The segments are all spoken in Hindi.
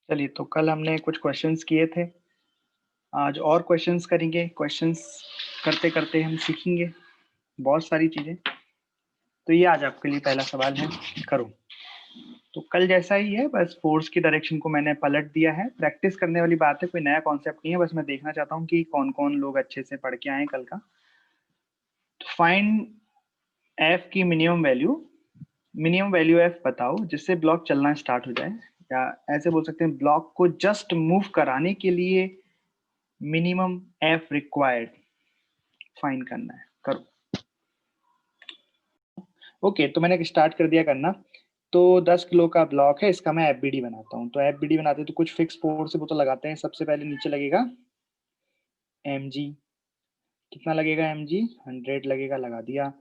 चलिए, तो कल हमने कुछ क्वेश्चंस किए थे, आज और क्वेश्चंस करेंगे। क्वेश्चंस करते करते हम सीखेंगे बहुत सारी चीजें। तो ये आज आपके लिए पहला सवाल है, करो। तो कल जैसा ही है, बस फोर्स की डायरेक्शन को मैंने पलट दिया है। प्रैक्टिस करने वाली बात है, कोई नया कॉन्सेप्ट नहीं है। बस मैं देखना चाहता हूँ कि कौन कौन लोग अच्छे से पढ़ के आए कल का। तो फाइंड एफ की मिनिमम वैल्यू एफ बताओ जिससे ब्लॉक चलना स्टार्ट हो जाए, या ऐसे बोल सकते हैं ब्लॉक को जस्ट मूव कराने के लिए मिनिमम एफ रिक्वायर्ड फाइंड करना है। करो। ओके, तो मैंने स्टार्ट कर दिया करना। तो 10 किलो का ब्लॉक है, इसका मैं एफबीडी बनाता हूँ। तो एफबीडी बनाते हैं तो कुछ फिक्स फोर्स से वो तो लगाते हैं। सबसे पहले नीचे लगेगा mg। कितना लगेगा mg? 100 लगेगा, लगा दिया।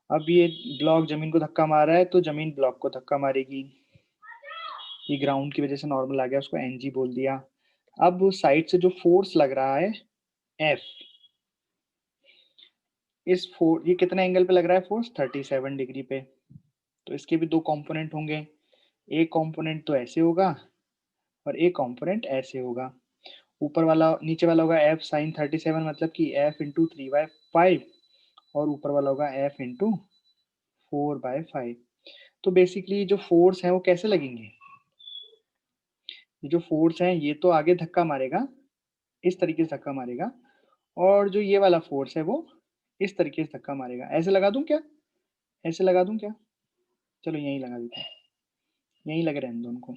अब ये ब्लॉक जमीन को धक्का मार रहा है तो जमीन ब्लॉक को धक्का मारेगी। ये ग्राउंड की वजह से नॉर्मल आ गया, उसको एनजी बोल दिया। अब साइड से जो फोर्स लग रहा है एफ, ये कितना एंगल पे लग रहा है फोर्स? 37 डिग्री पे। तो इसके भी दो कंपोनेंट होंगे, एक कंपोनेंट तो ऐसे होगा और एक कंपोनेंट ऐसे होगा। ऊपर वाला नीचे वाला होगा एफ साइन 37, मतलब कि एफ इंटू 3/5, और ऊपर वाला होगा एफ इंटू 4/5। तो बेसिकली जो फोर्स है वो कैसे लगेंगे? ये जो फोर्स है ये तो आगे धक्का मारेगा, इस तरीके से धक्का मारेगा, और जो ये वाला फोर्स है वो इस तरीके से धक्का मारेगा। ऐसे लगा दूं क्या? ऐसे लगा दूं क्या? चलो यहीं लगा देते हैं, यहीं लगे रहने दो उनको।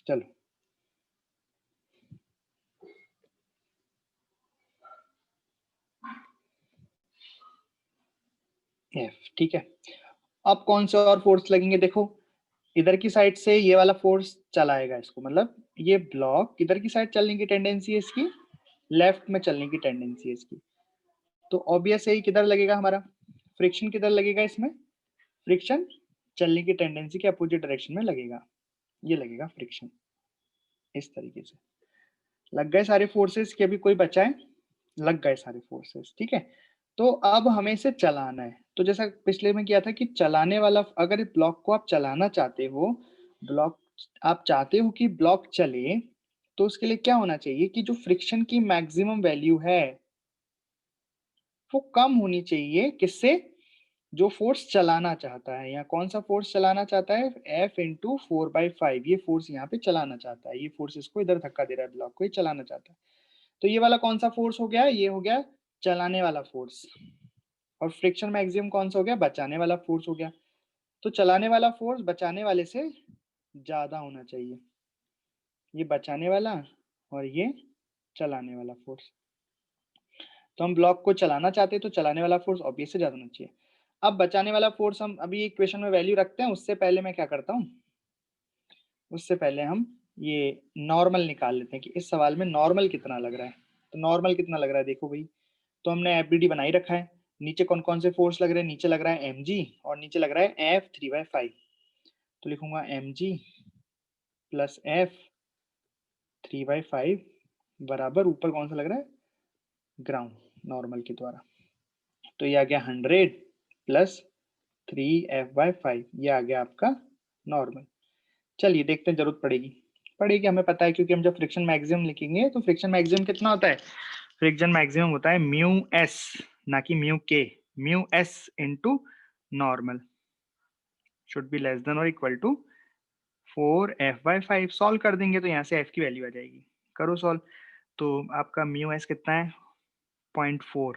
चलो, एफ, ठीक है। अब कौन से और फोर्स लगेंगे? देखो, इधर की साइड से ये वाला फोर्स चलाएगा इसको, मतलब ये ब्लॉक इधर की साइड चलने की टेंडेंसी है इसकी, लेफ्ट में चलने की टेंडेंसी है इसकी। तो ऑब्वियस है ही किधर लगेगा हमारा फ्रिक्शन, किधर लगेगा इसमें? फ्रिक्शन चलने की टेंडेंसी के अपोजिट डायरेक्शन में लगेगा, ये लगेगा फ्रिक्शन। इस तरीके से लग गए सारे फोर्सेस, कि अभी कोई बचा है? लग गए सारे फोर्सेस, ठीक है। तो अब हमें इसे चलाना है। तो जैसा पिछले में किया था कि चलाने वाला, अगर इस ब्लॉक को आप चलाना चाहते हो, ब्लॉक आप चाहते हो कि ब्लॉक चले, तो उसके लिए क्या होना चाहिए कि जो फ्रिक्शन की मैक्सिमम वैल्यू है वो कम होनी चाहिए। किससे? जो फोर्स चलाना चाहता है। यहाँ कौन सा फोर्स चलाना चाहता है? F into 4/5। ये फोर्स यहाँ पे चलाना चाहता है, ये फोर्स इसको इधर धक्का दे रहा है, ब्लॉक को ये चलाना चाहता है। तो ये वाला कौन सा फोर्स हो गया? ये हो गया चलाने वाला फोर्स। और फ्रिक्शन मैक्सिमम कौन सा हो गया? बचाने वाला फोर्स हो गया। तो चलाने वाला फोर्स बचाने वाले से ज्यादा होना चाहिए, ये बचाने वाला और ये चलाने वाला फोर्स। तो हम ब्लॉक को चलाना चाहते हैं तो चलाने वाला फोर्स ऑब्वियस से ज्यादा होना चाहिए। अब बचाने वाला फोर्स हम अभी इक्वेशन में वैल्यू रखते हैं, उससे पहले मैं क्या करता हूँ, उससे पहले हम ये नॉर्मल निकाल लेते हैं कि इस सवाल में नॉर्मल कितना लग रहा है। तो नॉर्मल कितना लग रहा है देखो भाई, तो हमने एफबीडी बनाई रखा है। नीचे कौन कौन से फोर्स लग रहे हैं? नीचे लग रहा है mg और नीचे लग रहा है एफ 3/5। तो लिखूंगा mg प्लस एफ 3/5 बराबर ऊपर कौन सा लग रहा है? ग्राउंड, नॉर्मल के द्वारा। तो ये आ गया 100 प्लस 3f/5, ये आ गया आपका नॉर्मल। चलिए देखते हैं, जरूरत पड़ेगी पड़ेगी हमें पता है, क्योंकि हम जब फ्रिक्शन मैक्सिमम लिखेंगे तो फ्रिक्शन मैक्सिमम कितना होता है? फ्रिक्शन मैक्सिमम होता है म्यू एस, ना कि म्यू के। Mu S into normal should be less than और इक्वल टू 4f/5। सॉल्व कर देंगे तो यहाँ से f की वैल्यू आ जाएगी। करो सॉल्व। तो आपका म्यू एस कितना है? 0.4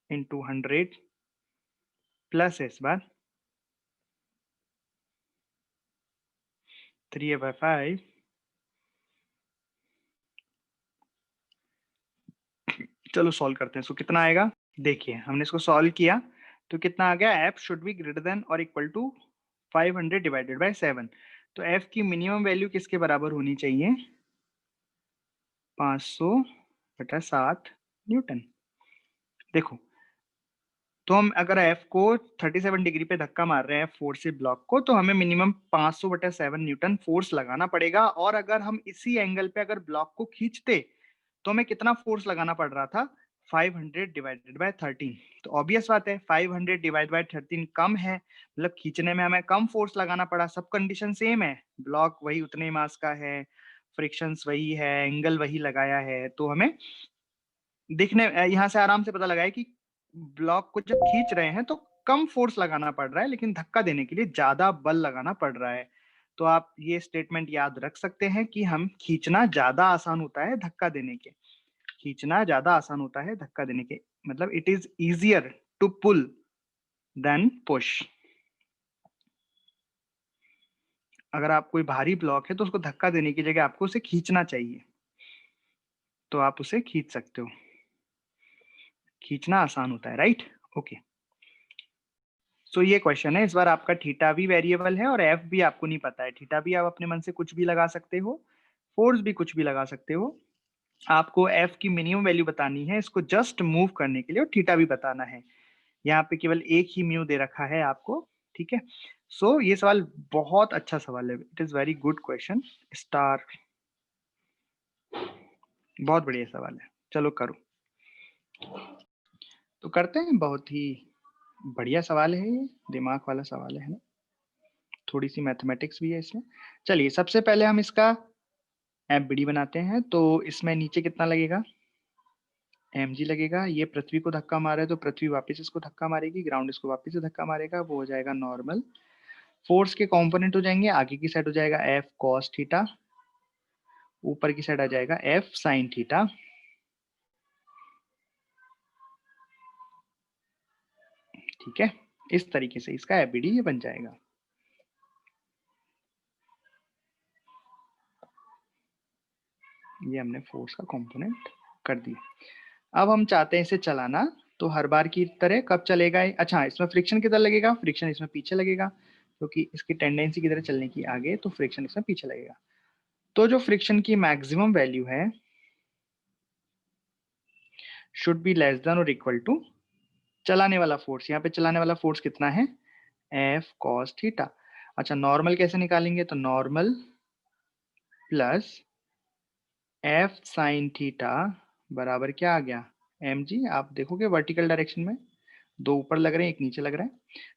into 100 plus S bar 3f/5। चलो सॉल्व करते हैं। सो कितना आएगा? देखिए हमने इसको सॉल्व किया तो कितना आ गया? F should be greater than और इक्वल टू 500 डिवाइडेड बाय 7। तो एफ की मिनिमम वैल्यू किसके बराबर होनी चाहिए? 500/7 न्यूटन। देखो, तो हम अगर एफ को 37 डिग्री पे धक्का मार रहे हैं फोर्स से ब्लॉक को, तो हमें मिनिमम 500/7 न्यूटन फोर्स लगाना पड़ेगा। और अगर हम इसी एंगल पे अगर ब्लॉक को खींचते तो हमें कितना फोर्स लगाना पड़ रहा था? 500 डिवाइडेड बाय 13, तो ऑब्वियस बात है 500 डिवाइड बाय 13 कम है, मतलब खींचने में हमें कम फोर्स लगाना पड़ा। सब कंडीशन सेम है, ब्लॉक वही उतने मास का है, फ्रिक्शंस वही है, एंगल वही लगाया है, तो हमें दिखने यहाँ से आराम से पता लगा है कि ब्लॉक को जब खींच रहे हैं तो कम फोर्स लगाना पड़ रहा है, लेकिन धक्का देने के लिए ज्यादा बल लगाना पड़ रहा है। तो आप ये स्टेटमेंट याद रख सकते हैं कि हम खींचना ज्यादा आसान होता है धक्का देने के, खींचना ज्यादा आसान होता है धक्का देने के, मतलब it is easier to pull than push. अगर आप कोई भारी ब्लॉक है तो उसको धक्का देने की जगह आपको उसे खींचना चाहिए, तो आप उसे खींच सकते हो, खींचना आसान होता है, राइट? ओके, सो ये क्वेश्चन है। इस बार आपका थीटा भी वेरिएबल है और एफ भी आपको नहीं पता है। थीटा भी आप अपने मन से कुछ भी लगा सकते हो, फोर्स भी कुछ भी लगा सकते हो। आपको एफ की मिनिमम वैल्यू बतानी है, इसको जस्ट मूव करने के लिए, और थीटा भी बताना है। यहाँ पे केवल एक ही म्यू दे रखा है आपको, ठीक है? सो ये सवाल बहुत अच्छा सवाल है, it is very good question star, बहुत बढ़िया सवाल है। चलो करो, तो करते हैं। बहुत ही बढ़िया सवाल है ये, दिमाग वाला सवाल है ना, थोड़ी सी मैथमेटिक्स भी है इसमें। चलिए सबसे पहले हम इसका एफबीडी बनाते हैं। तो इसमें नीचे कितना लगेगा? mg लगेगा। ये पृथ्वी को धक्का मारे तो पृथ्वी वापस इसको धक्का मारेगी, ग्राउंड इसको वापस से धक्का मारेगा, वो हो जाएगा नॉर्मल। फोर्स के कंपोनेंट हो जाएंगे, आगे की साइड हो जाएगा एफ कॉस थीटा, ऊपर की साइड आ जाएगा एफ साइन थीटा। ठीक है, इस तरीके से इसका एफबीडी ये बन जाएगा। ये हमने फोर्स का कंपोनेंट कर दिया। अब हम चाहते हैं इसे चलाना, तो हर बार की तरह कब चलेगा ये? अच्छा, इसमें फ्रिक्शन किधर लगेगा? फ्रिक्शन इसमें पीछे लगेगा, क्योंकि इसकी टेंडेंसी किधर चलने की आगे, तो फ्रिक्शन इसमें पीछे लगेगा। तो जो फ्रिक्शन की मैक्सिमम वैल्यू है शुड बी लेस देन और इक्वल टू चलाने वाला फोर्स। यहाँ पे चलाने वाला फोर्स कितना है? F cos theta. अच्छा, नॉर्मल कैसे निकालेंगे? तो normal plus F sine theta बराबर क्या आ गया? mg। आप देखोगे वर्टिकल डायरेक्शन में दो ऊपर लग रहे हैं, एक नीचे लग रहा है,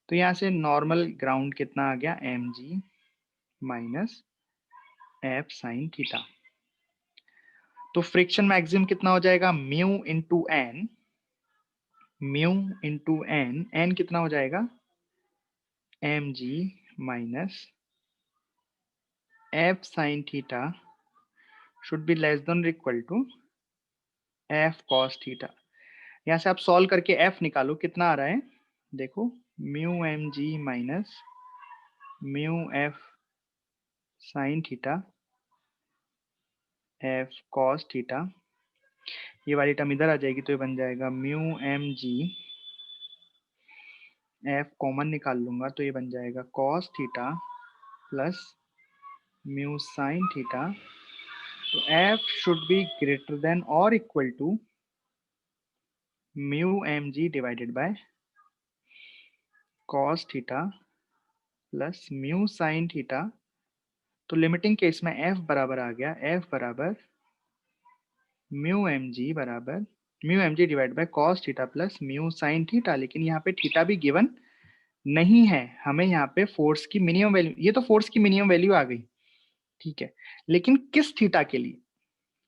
तो यहाँ से नॉर्मल ग्राउंड कितना आ गया? mg minus F sine theta. तो फ्रिक्शन मैक्सिमम कितना हो जाएगा? Mu into N, mu into N, N कितना हो जाएगा? mg minus F sine theta should be less than equal to F cos theta. यहाँ से आप सॉल्व करके एफ निकालो, कितना आ रहा है देखो, mu M G minus mu F sine theta F cos theta. ये वाली टर्म इधर आ जाएगी तो ये बन जाएगा mu M g, F common निकाल लूंगा तो ये बन जाएगा cos theta plus mu sine theta. तो F should be greater than और equal to mu M g divided by cos theta plus mu sine theta. तो लिमिटिंग केस में एफ बराबर आ गया, एफ बराबर म्यू एम जी बराबर mu M g divide by cos theta plus mu sine theta. लेकिन यहाँ पे थीटा भी गिवन नहीं है, हमें यहाँ पे फोर्स की मिनिमम वैल्यू, ये तो फोर्स की मिनिमम वैल्यू आ गई, ठीक है, लेकिन किस थीटा के लिए?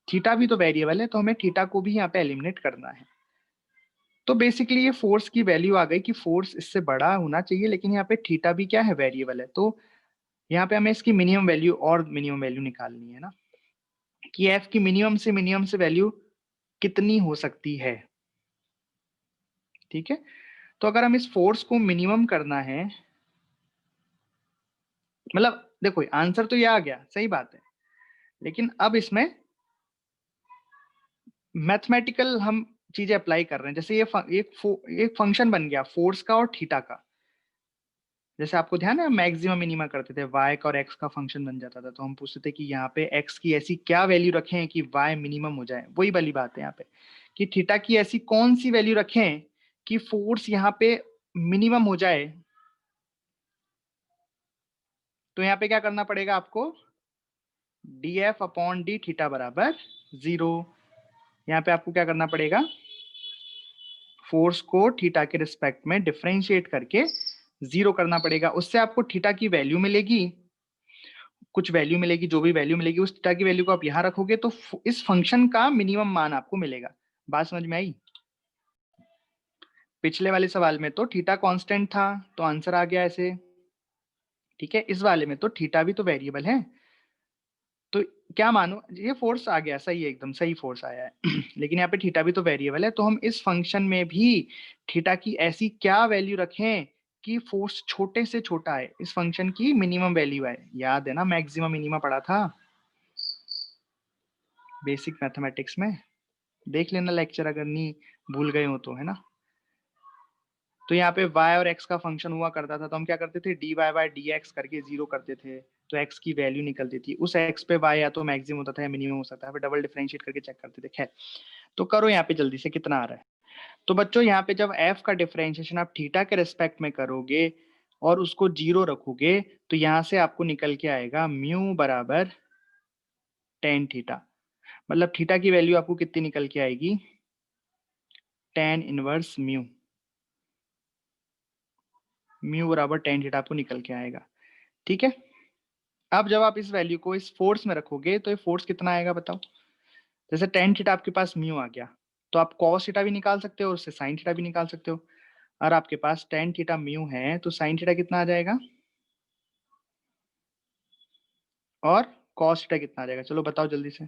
थीटा भी तो वेरिएबल है, तो हमें थीटा को भी यहाँ पे एलिमिनेट करना है। तो बेसिकली ये फोर्स की वैल्यू आ गई कि फोर्स इससे बड़ा होना चाहिए, लेकिन यहाँ पे थीटा भी क्या है? वेरिएबल है। तो यहाँ पे हमें इसकी मिनिमम वैल्यू और मिनिमम वैल्यू निकालनी है ना, कि एफ की मिनिमम से वैल्यू कितनी हो सकती है। ठीक है, तो अगर हम इस फोर्स को मिनिमम करना है, मतलब देखो आंसर तो ये आ गया, सही बात है, लेकिन अब इसमें मैथमेटिकल हम चीजें अप्लाई कर रहे हैं। जैसे ये एक फंक्शन बन गया फोर्स का और थीटा का। जैसे आपको ध्यान है मैक्सिमम मिनिमा करते थे, y का और x का फंक्शन बन जाता था, तो हम पूछते थे कि यहाँ पे x की ऐसी क्या वैल्यू रखें कि y मिनिमम हो जाए। वही वाली बात है यहाँ पे कि थीटा की ऐसी कौन सी वैल्यू रखें कि फोर्स यहाँ पे मिनिमम हो जाए। तो यहाँ पे क्या करना पड़ेगा आपको? df अपॉन डी थीटा बराबर 0। यहाँ पे आपको क्या करना पड़ेगा? फोर्स को थीटा के रिस्पेक्ट में डिफरेंशिएट करके 0 करना पड़ेगा। उससे आपको थीटा की वैल्यू मिलेगी, कुछ वैल्यू मिलेगी, जो भी वैल्यू मिलेगी उस थीटा की वैल्यू को आप यहाँ रखोगे तो इस फंक्शन का मिनिमम मान आपको मिलेगा। बात समझ में आई? पिछले वाले सवाल में तो थीटा कांस्टेंट था तो आंसर आ गया ऐसे, ठीक है। इस वाले में तो थीटा भी तो वेरिएबल है, तो क्या मानो ये फोर्स आ गया, सही है, एकदम सही फोर्स आया है लेकिन यहाँ पे थीटा भी तो वेरिएबल है, तो हम इस फंक्शन में भी थीटा की ऐसी क्या वैल्यू रखें कि फोर्स छोटे से छोटा है, इस फंक्शन की मिनिमम वैल्यू है। याद है ना, मैक्सिमम मिनिमा पढ़ा था बेसिक मैथमेटिक्स में, देख लेना लेक्चर अगर नहीं भूल गए हो तो, है ना। तो यहाँ पे y और x का फंक्शन हुआ करता था तो हम क्या करते थे, dy बाय dx करके 0 करते थे तो x की वैल्यू निकलती थी। उस x पे y या तो मैक्सिमम होता था या मिनिमम हो सकता है, फिर डबल डिफरेंशिएट करके चेक करते थे। खैर, तो करो यहाँ पे जल्दी से कितना आ रहा है। तो बच्चों यहाँ पे जब f का डिफरेंशिएशन आप थीटा के रिस्पेक्ट में करोगे और उसको 0 रखोगे तो यहाँ से आपको निकल के आएगा म्यू बराबर tan थीटा। मतलब थीटा की वैल्यू आपको कितनी निकल के आएगी, tan इनवर्स म्यू, म्यू बराबर tan थीटा आपको निकल के आएगा, ठीक है। अब जब आप इस वैल्यू को इस फोर्स में रखोगे तो ये फोर्स कितना आएगा बताओ। जैसे tan थीटा आपके पास म्यू आ गया तो आप cos थीटा भी निकाल सकते हो और उससे sin थीटा भी निकाल सकते हो। और आपके पास tan थीटा म्यू है तो sin थीटा कितना आ जाएगा और cos थीटा कितना आ जाएगा, चलो बताओ जल्दी से।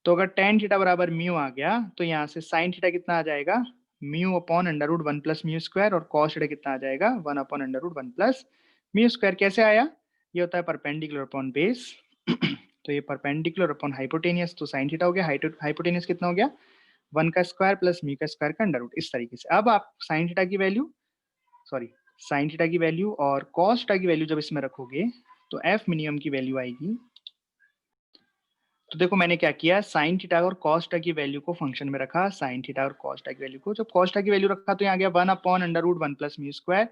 तो अगर tan थीटा बराबर म्यू आ गया तो यहाँ से sin थीटा कितना आ जाएगा, mu upon under root 1 plus mu square, और cos थीटा कितना आ जाएगा 1 upon under root 1 plus mu square. कैसे आया, ये होता है परपेंडिकुलर अपॉन बेस तो ये परपेंडिकुलर अपॉन हाइपोटेनियस, तो sin थीटा हो गया, हाइपोटेनियस कितना हो गया 1 का स्क्वायर प्लस म्यू का स्क्वायर का अंडर रूट। इस तरीके से अब आप sin थीटा की वैल्यू, सॉरी sin थीटा की वैल्यू और cos थीटा की वैल्यू जब इसमें रखोगे तो f मिनिमम की वैल्यू आएगी। तो देखो मैंने क्या किया, sin थीटा और cos थीटा की वैल्यू को फंक्शन में रखा, sin थीटा और cos थीटा की वैल्यू को, जब cos थीटा की वैल्यू रखा तो यहाँ गया 1 upon under root 1 plus mu square,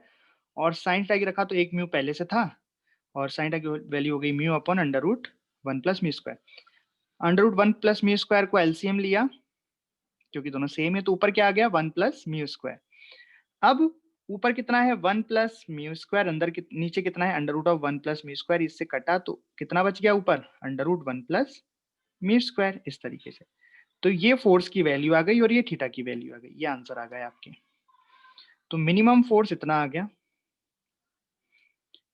और sin थीटा की रखा तो एक म्यू पहले से था और sin थीटा की वैल्यू हो गई mu upon under root 1 plus mu square. Under root 1 plus mu square को एलसीएम लिया क्योंकि दोनों सेम है, तो ऊपर क्या आ गया 1 प्लस म्यू स्क्वायर। अब ऊपर कितना है 1 प्लस म्यू स्क्वायर, अंदर नीचे कितना है under root of 1 plus mu square, इससे कटा तो कितना बच गया ऊपर under root 1 plus mu square. इस तरीके से तो ये फोर्स की वैल्यू आ गई और ये थीटा की वैल्यू आ गई, ये आंसर आ गया आपके। तो मिनिमम फोर्स इतना आ गया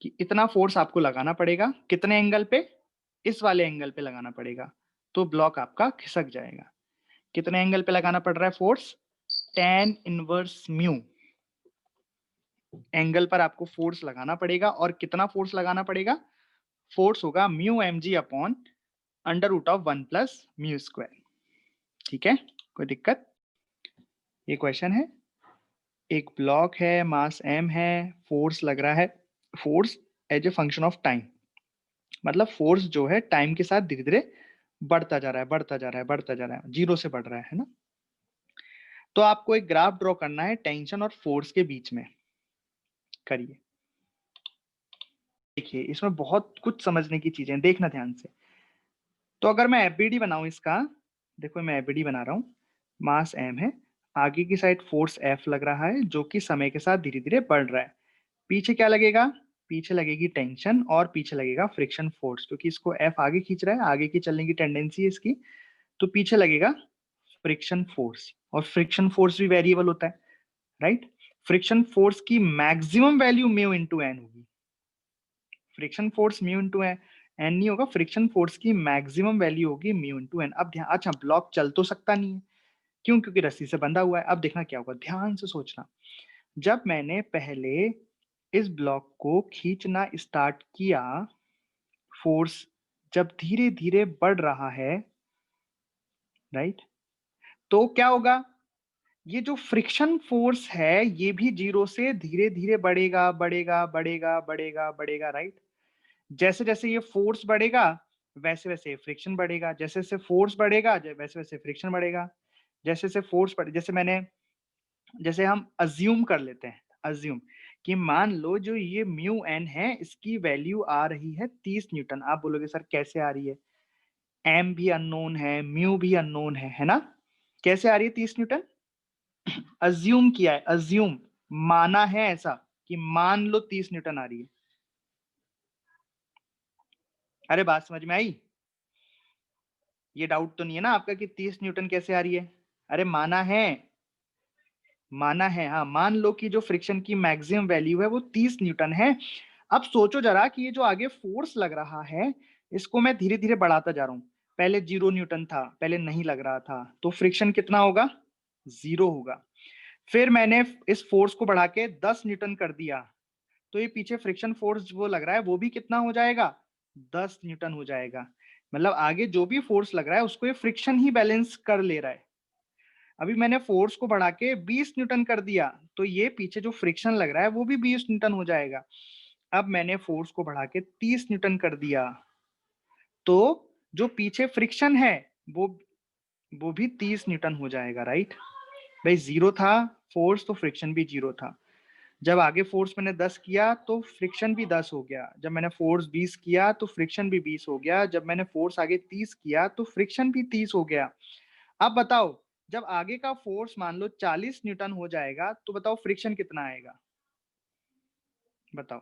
कि इतना फोर्स आपको लगाना पड़ेगा, कितने एंगल पे, इस वाले एंगल पे लगाना पड़ेगा, तो ब्लॉक आपका खिसक जाएगा। कितने एंगल पे लगाना पड़ रहा है force, tan inverse mu angle पर आपको फोर्स लगाना पड़ेगा। और कितना फोर्स लगाना पड़ेगा, फोर्स होगा mu M G upon under root of 1 plus mu square, ठीक है। कोई दिक्कत, ये क्वेश्चन है, एक ब्लॉक है, मास m है, फोर्स लग रहा है, force as a function of time, मतलब फोर्स जो है टाइम के साथ धीरे धीरे बढ़ता जा रहा है, बढ़ता जा रहा है, बढ़ता जा रहा है, 0 से बढ़ रहा है ना। तो आपको एक ग्राफ ड्रॉ करना है टेंशन और फोर्स के बीच में, करिए। देखिए इसमें बहुत कुछ समझने की चीजें, देखना ध्यान से। तो अगर मैं एफबीडी बनाऊं इसका, देखो मैं एफबीडी बना रहा हूँ, मास m है, आगे की साइड फोर्स F लग रहा है जो कि समय के साथ धीरे धीरे बढ़ रहा है। पीछे क्या लगेगा, पीछे लगेगी टेंशन और पीछे लगेगा फ्रिक्शन फोर्स, क्योंकि इसको F आगे खींच रहा है, आगे की चलने की टेंडेंसी है इसकी, तो पीछे लगेगा फ्रिक्शन फोर्स। और फ्रिक्शन फोर्स भी वेरिएबल होता है, राइट। फ्रिक्शन फोर्स की maximum value mu into N होगी, friction force mu into N नहीं होगा, फ्रिक्शन फोर्स की मैक्सिमम वैल्यू होगी म्यू इंटू एन। अब ध्यान, अच्छा ब्लॉक चल तो सकता नहीं है, क्यों, क्योंकि रस्सी से बंधा हुआ है। अब देखना क्या होगा, ध्यान से सोचना, जब मैंने पहले इस ब्लॉक को खींचना स्टार्ट किया, फोर्स जब धीरे धीरे बढ़ रहा है, राइट, तो क्या होगा, ये जो फ्रिक्शन फोर्स है ये भी 0 से धीरे धीरे बढ़ेगा, बढ़ेगा, बढ़ेगा, बढ़ेगा, बढ़ेगा, राइट। जैसे जैसे ये फोर्स बढ़ेगा वैसे वैसे फ्रिक्शन बढ़ेगा, जैसे जैसे फोर्स बढ़ेगा वैसे वैसे फ्रिक्शन बढ़ेगा, जैसे जैसे फोर्स बढ़े, जैसे मैंने, जैसे हम अज्यूम कर लेते हैं, अज्यूम कि मान लो जो ये म्यू एन है इसकी वैल्यू आ रही है 30 न्यूटन। आप बोलोगे सर कैसे आ रही है, एम भी अननोन है, म्यू भी अननोन है ना, कैसे आ रही है 30 न्यूटन? अज्यूम किया है, अज्यूम माना है ऐसा कि मान लो 30 न्यूटन आ रही है। अरे बात समझ में आई? ये डाउट तो नहीं है ना आपका कि 30 न्यूटन कैसे आ रही है? अरे माना है, माना है, हाँ मान लो कि जो फ्रिक्शन की मैक्सिमम वैल्यू है वो 30 न्यूटन है। अब सोचो जरा कि ये जो आगे फोर्स लग रहा है इसको मैं धीरे धीरे बढ़ाता जा रहा हूँ। पहले 0 न्यूटन था, पहले नहीं लग रहा था, तो फ्रिक्शन कितना होगा? 0 होगा। फिर मैंने इस फोर्स को बढ़ा के 10 न्यूटन कर दिया, तो ये पीछे फ्रिक्शन फोर्स वो लग रहा है वो भी कितना हो जाएगा? 10 न्यूटन हो जाएगा। मतलब आगे जो भी फोर्स लग रहा है उसको ये फ्रिक्शन ही बैलेंस कर ले रहा है। अभी मैंने फोर्स को बढ़ा के 20 न्यूटन कर दिया, तो ये पीछे जो फ्रिक्शन लग रहा है वो भी 20 न्यूटन हो जाएगा। अब मैंने फोर्स को बढ़ा के 30 न्यूटन कर दिया, तो जो पीछे फ्रिक्शन है वो वो भी 30 न्यूटन हो जाएगा, राइट? भाई 0 था फोर्स तो फ्रिक्शन भी 0 था। जब आगे फोर्स मैंने 10 किया तो फ्रिक्शन भी 10 हो गया। जब मैंने फोर्स 20 किया तो फ्रिक्शन भी 20 हो गया। जब मैंने फोर्स आगे 30 किया तो फ्रिक्शन भी 30 हो गया। अब बताओ, जब आगे का फोर्स मान लो 40 न्यूटन हो जाएगा तो बताओ फ्रिक्शन कितना आएगा? बताओ।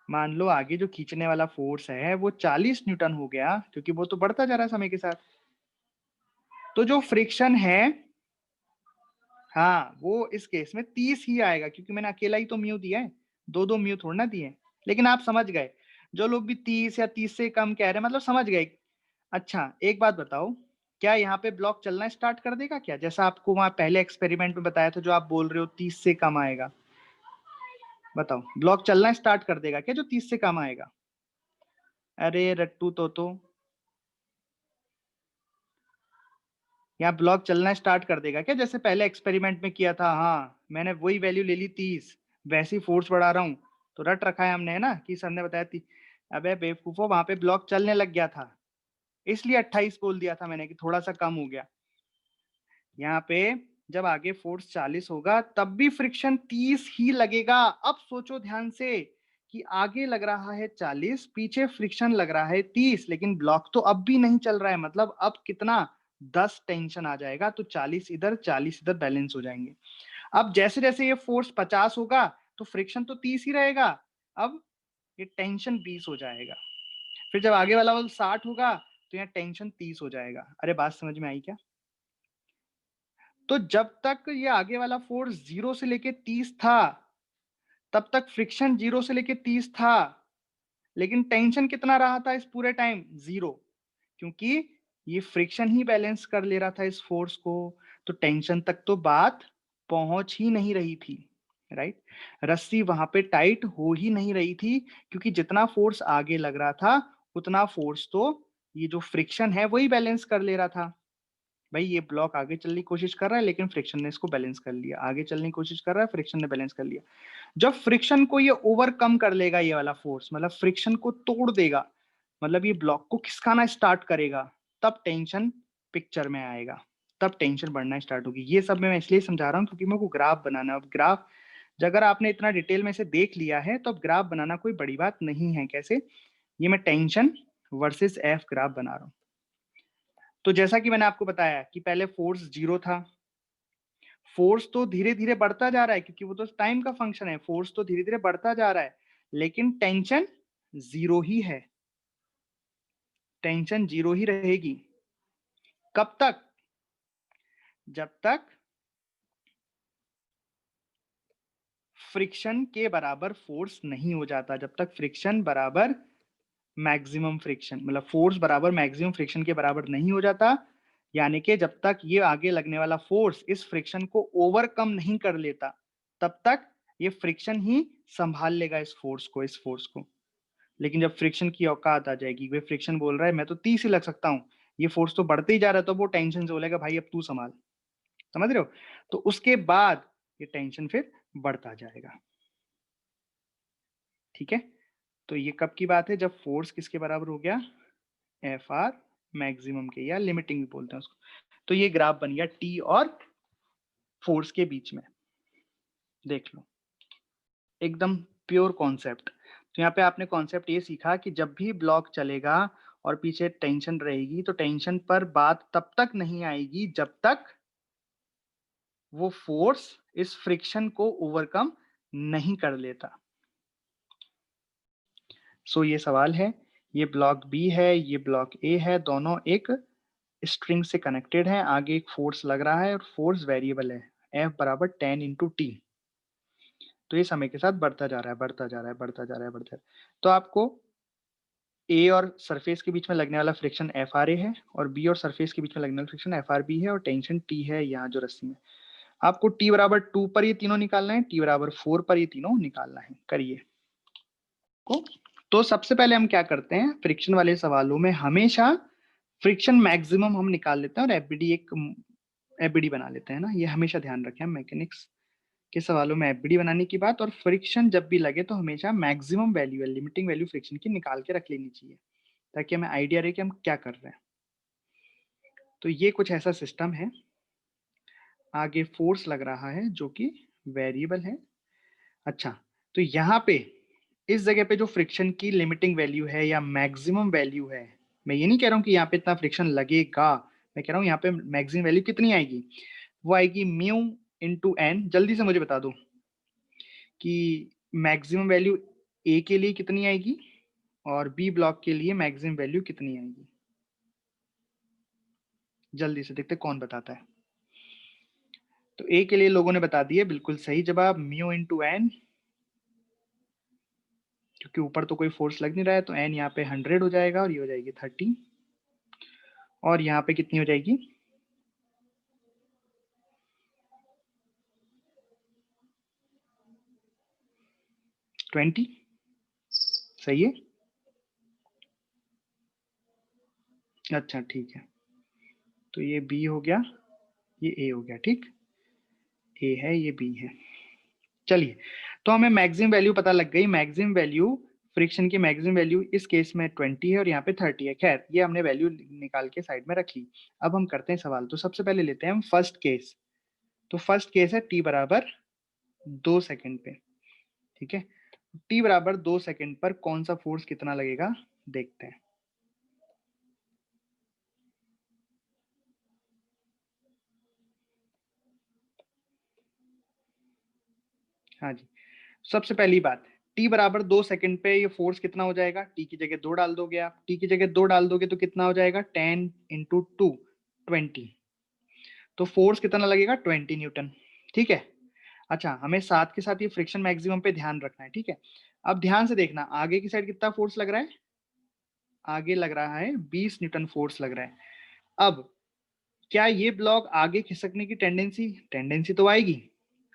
मान लो आगे जो खींचने वाला फोर्स है वो 40 न्यूटन हो गया, क्योंकि वो तो बढ़ता जा रहा है समय के साथ। तो जो फ्रिक्शन है, हाँ वो इस केस में 30 ही आएगा, क्योंकि मैंने अकेला ही तो म्यू दिया है, दो दो म्यू थोड़ा ना दिए हैं। लेकिन आप समझ गए, जो लोग भी 30 या 30 से कम कह रहे हैं मतलब समझ गए। अच्छा एक बात बताओ, क्या यहाँ पे ब्लॉक चलना स्टार्ट कर देगा क्या? जैसा आपको वहां पहले एक्सपेरिमेंट में बताया था, जो आप बोल रहे हो 30 से कम आएगा। बताओ ब्लॉक चलना स्टार्ट कर देगा क्या जो 30 से कम आएगा? अरे रट्टू तो यहाँ ब्लॉक चलना स्टार्ट कर देगा क्या, जैसे पहले एक्सपेरिमेंट में किया था? हाँ मैंने वही वैल्यू ले ली 30, वैसे ही फोर्स बढ़ा रहा हूँ, तो रट रखा है हमने, है ना, कि सर ने बताया थी। अबे बेवकूफो, वहां पे ब्लॉक चलने लग गया था, इसलिए 28 बोल दिया था मैंने कि थोड़ा सा कम हो गया। यहाँ पे जब आगे फोर्स 40 होगा तब भी फ्रिक्शन 30 ही लगेगा। अब सोचो ध्यान से कि आगे लग रहा है 40, पीछे फ्रिक्शन लग रहा है 30, लेकिन ब्लॉक तो अब भी नहीं चल रहा है। मतलब अब कितना? 10 टेंशन आ जाएगा, तो 40 इधर 40 इधर बैलेंस हो जाएंगे। अब जैसे जैसे ये फोर्स 50 होगा तो फ्रिक्शन तो 30 ही रहेगा, अब ये टेंशन 20 हो जाएगा। फिर जब आगे वाला 60 होगा तो यहाँ टेंशन 30 हो जाएगा। अरे बात समझ में आई क्या? तो जब तक ये आगे वाला फोर्स 0 से लेके 30 था तब तक फ्रिक्शन 0 से लेके 30 था, लेकिन टेंशन कितना रहा था इस पूरे टाइम? 0, क्योंकि ये फ्रिक्शन ही बैलेंस कर ले रहा था इस फोर्स को। तो टेंशन तक तो बात पहुंच ही नहीं रही थी, राइट? रस्सी वहां पे टाइट हो ही नहीं रही थी, क्योंकि जितना फोर्स आगे लग रहा था उतना फोर्स तो ये जो फ्रिक्शन है वही बैलेंस कर ले रहा था। भाई ये ब्लॉक आगे चलने की कोशिश कर रहा है, लेकिन फ्रिक्शन ने इसको बैलेंस कर लिया। आगे चलने की कोशिश कर रहा है, फ्रिक्शन ने बैलेंस कर लिया। जब फ्रिक्शन को ये ओवरकम कर लेगा, ये वाला फोर्स मतलब फ्रिक्शन को तोड़ देगा, मतलब ये ब्लॉक को खिसकाना स्टार्ट करेगा, तब टेंशन पिक्चर में आएगा, तब टेंशन बढ़ना स्टार्ट होगी। ये सब मैं इसलिए समझा रहा हूँ क्योंकि मेरे को ग्राफ बनाना है। अब ग्राफ अगर आपने इतना डिटेल में से देख लिया है तो अब ग्राफ बनाना कोई बड़ी बात नहीं है। कैसे? ये मैं टेंशन वर्सेस एफ ग्राफ बना रहा हूँ। तो जैसा कि मैंने आपको बताया कि पहले फोर्स 0 था, फोर्स तो धीरे धीरे बढ़ता जा रहा है, क्योंकि वो तो टाइम का फंक्शन है, फोर्स तो धीरे धीरे बढ़ता जा रहा है, लेकिन टेंशन 0 ही है। टेंशन 0 ही रहेगी। कब तक? जब तक फ्रिक्शन के बराबर फोर्स नहीं हो जाता, जब तक फ्रिक्शन बराबर मैक्सिमम फ्रिक्शन, मतलब फोर्स बराबर मैक्सिमम फ्रिक्शन के बराबर नहीं हो जाता, यानी कि जब तक ये आगे लगने वाला फोर्स इस फ्रिक्शन को ओवरकम नहीं कर लेता, तब तक ये फ्रिक्शन ही संभाल लेगा इस फोर्स को, इस फोर्स को। लेकिन जब फ्रिक्शन की औकात आ जाएगी, वे फ्रिक्शन बोल रहा है मैं तो 30 ही लग सकता हूँ, ये फोर्स तो बढ़ते ही जा रहा है, तो वो टेंशन से बोलेगा भाई अब तू संभाल। समझ रहे हो? तो उसके बाद ये टेंशन फिर बढ़ता जाएगा। ठीक है? तो ये कब की बात है? जब फोर्स किसके बराबर हो गया? एफ आर मैक्सिमम के, या लिमिटिंग भी बोलते हैं उसको। तो ये ग्राफ बन गया टी और फोर्स के बीच में। देख लो, एकदम प्योर कॉन्सेप्ट। तो यहाँ पे आपने कॉन्सेप्ट ये सीखा कि जब भी ब्लॉक चलेगा और पीछे टेंशन रहेगी, तो टेंशन पर बात तब तक नहीं आएगी जब तक वो फोर्स इस फ्रिक्शन को ओवरकम नहीं कर लेता। सो ये सवाल है, ये ब्लॉक बी है, ये ब्लॉक ए है, दोनों एक स्ट्रिंग से कनेक्टेड है, आगे एक फोर्स लग रहा है और फोर्स वेरिएबल है, F बराबर 10 इंटू टी। तो ये समय के साथ बढ़ता जा रहा है, बढ़ता जा रहा है, बढ़ता जा रहा है, बढ़ता जा रहा है। तो आपको ए और सरफेस के बीच में लगने वाला फ्रिक्शन एफ आर ए है और बी और सरफेस के बीच में लगने वाला फ्रिक्शन एफ आर बी है और टेंशन टी है यहाँ जो रस्सी में। आपको टी बराबर 2 पर ये तीनों निकालना है, टी बराबर 4 पर ये तीनों निकालना है। करिए को। तो सबसे पहले हम क्या करते हैं, फ्रिक्शन वाले सवालों में हमेशा फ्रिक्शन मैक्सिमम हम निकाल लेते हैं और एफबीडी बना लेते हैं ना, ये हमेशा ध्यान रखें मैकेनिक्स के सवालों में एफबीडी बनाने की बात। और फ्रिक्शन जब भी लगे तो हमेशा मैक्सिमम वैल्यू है, लिमिटिंग वैल्यू फ्रिक्शन की निकाल के रख लेनी चाहिए ताकि हमें आइडिया रहे कि हम क्या कर रहे हैं। तो ये कुछ ऐसा सिस्टम है, आगे फोर्स लग रहा है जो कि वेरिएबल है। अच्छा, तो यहाँ पे इस जगह पे जो फ्रिक्शन की लिमिटिंग वैल्यू है या मैक्सिमम वैल्यू है, मैं ये नहीं कह रहा हूँ कि यहाँ पे इतना फ्रिक्शन लगेगा, मैं कह रहा हूँ यहाँ पे मैक्सिमम वैल्यू कितनी आएगी, वो आएगी म्यू इंटू एन। जल्दी से मुझे बता दो कि मैक्सिमम वैल्यू ए के लिए कितनी आएगी और बी ब्लॉक के लिए मैक्सिमम वैल्यू कितनी आएगी। जल्दी से देखते कौन बताता है। तो ए के लिए लोगों ने बता दिया बिल्कुल सही जवाब, म्यू इंटू एन, क्योंकि ऊपर तो कोई फोर्स लग नहीं रहा है तो एन यहाँ पे 100 हो जाएगा और ये हो जाएगी 30 और यहाँ पे कितनी हो जाएगी 20। सही है, अच्छा ठीक है। तो ये बी हो गया, ये ए हो गया, ठीक, ए है ये बी है। चलिए, तो हमें मैक्सिमम वैल्यू पता लग गई। मैक्सिमम वैल्यू फ्रिक्शन की मैक्सिमम वैल्यू इस केस में 20 है और यहाँ पे 30 है। खैर, ये हमने वैल्यू निकाल के साइड में रख ली। अब हम करते हैं सवाल। तो सबसे पहले लेते हैं हम फर्स्ट केस। तो फर्स्ट केस है टी बराबर 2 सेकंड पे, ठीक है। टी बराबर 2 सेकंड पर कौन सा फोर्स कितना लगेगा देखते हैं। हाँ जी, सबसे पहली बात, टी बराबर 2 सेकंड पे ये फोर्स कितना हो जाएगा, टी की जगह 2 डाल दोगे आप, टी की जगह 2 डाल दोगे तो कितना हो जाएगा 10 इंटू 2 20। तो फोर्स कितना लगेगा 20 न्यूटन, ठीक है। अच्छा, हमें साथ के साथ ये फ्रिक्शन मैक्सिमम पे ध्यान रखना है, ठीक है। अब ध्यान से देखना, आगे की साइड कितना फोर्स लग रहा है, आगे लग रहा है 20 न्यूटन फोर्स लग रहा है। अब क्या ये ब्लॉक आगे खिसकने की टेंडेंसी टेंडेंसी तो आएगी,